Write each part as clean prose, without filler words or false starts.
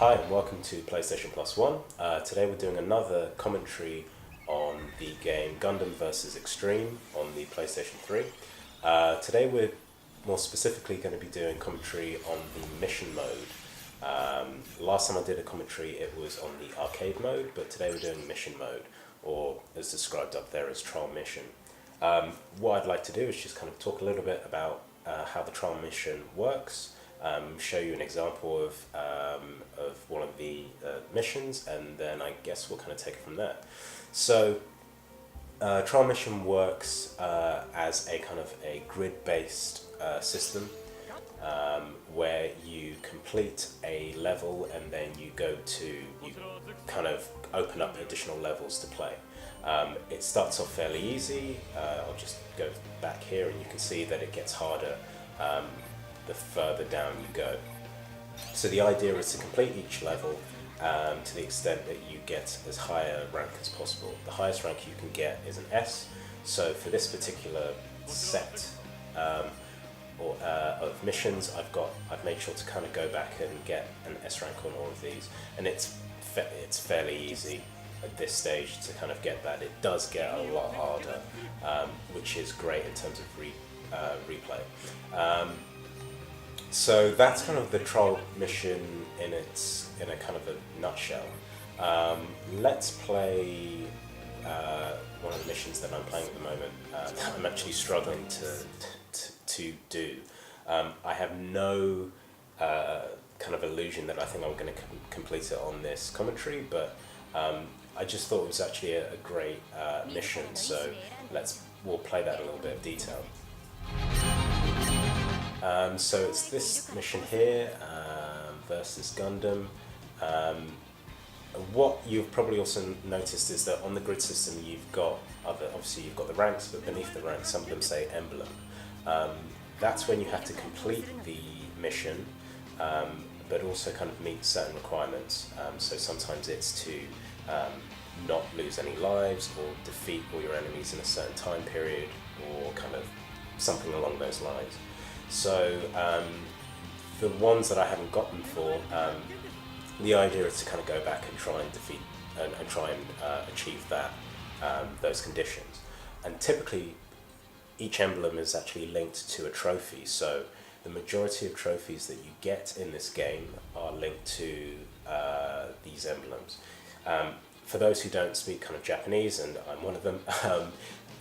Hi and welcome to PlayStation Plus One. Today we're doing another commentary on the game Gundam vs Extreme on the PlayStation 3. Today we're more specifically going to be doing commentary on the mission mode. Last time I did a commentary it was on the arcade mode, but today we're doing mission mode, or as described up there as trial mission. What I'd like to do is just kind of talk a little bit about how the trial mission works, show you an example of one of the missions, and then I guess we'll kind of take it from there. So trial mission works as a kind of a grid-based system where you complete a level and then you kind of open up additional levels to play. It starts off fairly easy. I'll just go back here and you can see that it gets harder the further down you go. So the idea is to complete each level to the extent that you get as high a rank as possible. The highest rank you can get is an S. So for this particular set of missions, I've made sure to kind of go back and get an S rank on all of these, and it's fairly easy at this stage to kind of get that. It does get a lot harder, which is great in terms of replay. So that's kind of the trial mission in a kind of a nutshell. Let's play one of the missions that I'm playing at the moment. That I'm actually struggling to do. I have no kind of illusion that I think I'm going to complete it on this commentary, but I just thought it was actually a great mission. So we'll play that in a little bit of detail. So it's this mission here, versus Gundam. What you've probably also noticed is that on the grid system you've got obviously you've got the ranks, but beneath the ranks some of them say emblem. That's when you have to complete the mission, but also kind of meet certain requirements. So sometimes it's to not lose any lives, or defeat all your enemies in a certain time period, or kind of something along those lines. So the ones that I haven't gotten for, the idea is to kind of go back and try and defeat and achieve those conditions. And typically each emblem is actually linked to a trophy, so the majority of trophies that you get in this game are linked to these emblems. For those who don't speak kind of Japanese, and I'm one of them,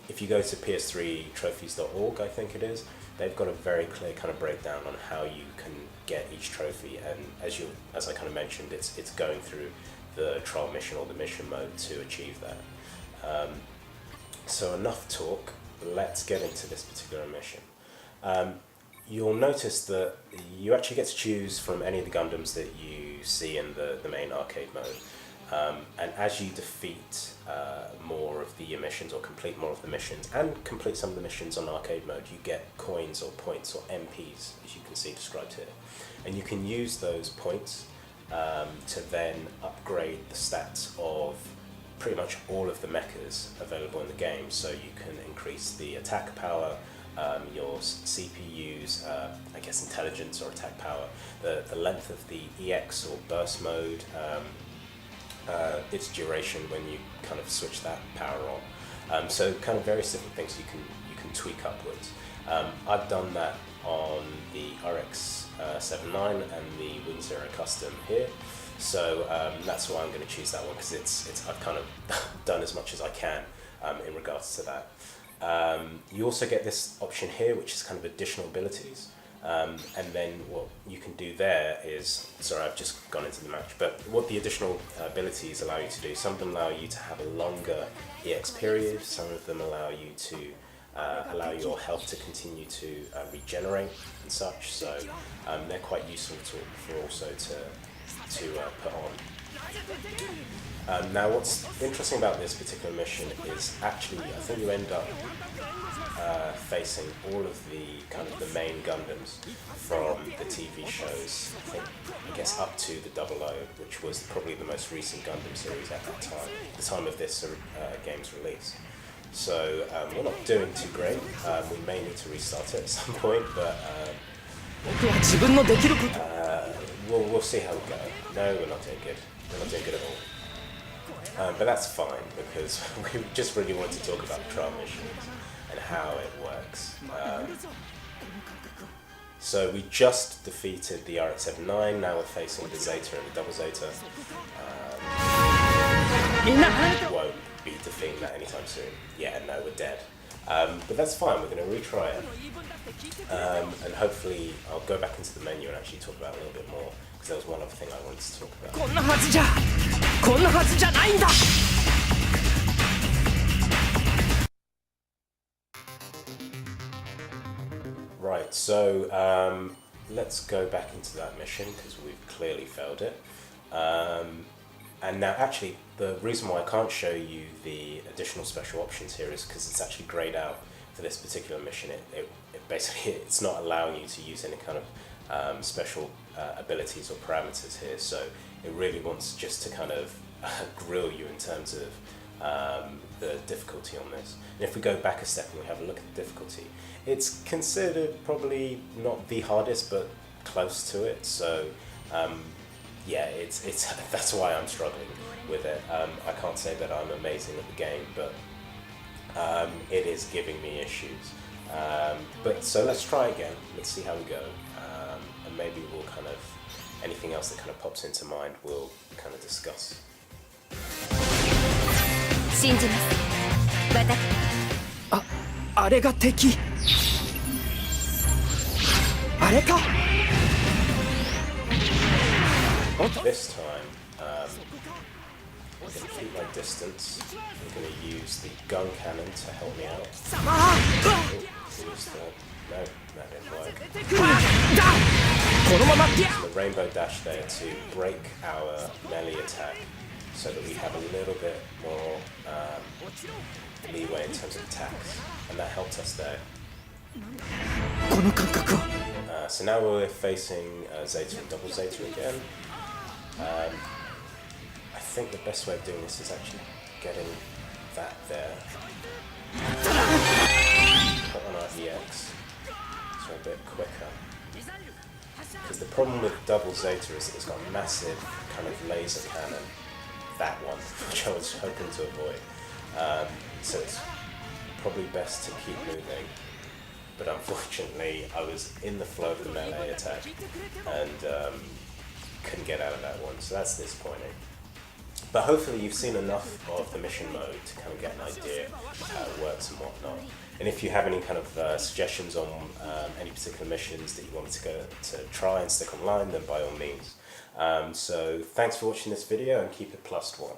if you go to ps3trophies.org, I think it is, they've got a very clear kind of breakdown on how you can get each trophy, and as I kind of mentioned, it's going through the trial mission or the mission mode to achieve that. So enough talk, let's get into this particular mission. You'll notice that you actually get to choose from any of the Gundams that you see in the main arcade mode. And as you defeat more of the missions, or complete more of the missions, and complete some of the missions on arcade mode, you get coins or points, or MPs, as you can see described here. And you can use those points to then upgrade the stats of pretty much all of the mechas available in the game. So you can increase the attack power, your CPU's, I guess, intelligence or attack power, the length of the EX or burst mode, its duration when you kind of switch that power on. So kind of various different things you can tweak upwards. I've done that on the RX-79 and the Hiroyuizero custom here. So that's why I'm going to choose that one, because I've kind of done as much as I can in regards to that. You also get this option here, which is kind of additional abilities. And then what you can do there is, sorry, I've just gone into the match, but what the additional abilities allow you to do, some of them allow you to have a longer EX period, some of them allow you to allow your health to continue to regenerate and such, so they're quite useful for also to put on. Now what's interesting about this particular mission is actually, I think you end up facing all of the kind of the main Gundams from the TV shows, I guess up to the 00, which was probably the most recent Gundam series at that time, the time of this game's release. So we're not doing too great. We may need to restart it at some point, but We'll see how we go. No, we're not doing good. We're not doing good at all. But that's fine because we just really want to talk about trial missions and how it works. So we just defeated the RX-79, now we're facing the Zeta and the Double Zeta. Won't be defeating that anytime soon. Yeah, no, we're dead. But that's fine, we're going to retry it. And hopefully I'll go back into the menu and actually talk about it a little bit more, because there was one other thing I wanted to talk about. Right, so let's go back into that mission, because we've clearly failed it. And now, actually, the reason why I can't show you the additional special options here is because it's actually grayed out for this particular mission. It basically, it's not allowing you to use any kind of special abilities or parameters here. So it really wants just to kind of grill you in terms of the difficulty on this. And if we go back a step and we have a look at the difficulty, it's considered probably not the hardest, but close to it. So yeah, it's that's why I'm struggling with it. I can't say that I'm amazing at the game, but it is giving me issues. But so let's try again. Let's see how we go, and maybe we'll kind of anything else that kind of pops into mind we'll kind of discuss. 信じます。あれが敵。あれか。This time, I'm going to keep my distance. I'm going to use the gun cannon to help me out. No, that didn't work. So the rainbow dash there to break our melee attack, so that we have a little bit more leeway in terms of attacks, and that helped us there. So now we're facing Zeta and Double Zeta again. I think the best way of doing this is actually getting that there. Put on our EX, so a bit quicker. Because the problem with Double Zeta is that it's got a massive kind of laser cannon, that one, which I was hoping to avoid. So it's probably best to keep moving. But unfortunately, I was in the flow of the melee attack and couldn't get out of that one, so that's disappointing. But hopefully you've seen enough of the mission mode to kind of get an idea of how it works and whatnot. And if you have any kind of suggestions on any particular missions that you want me to try and stick online, then by all means. So thanks for watching this video and keep it +1.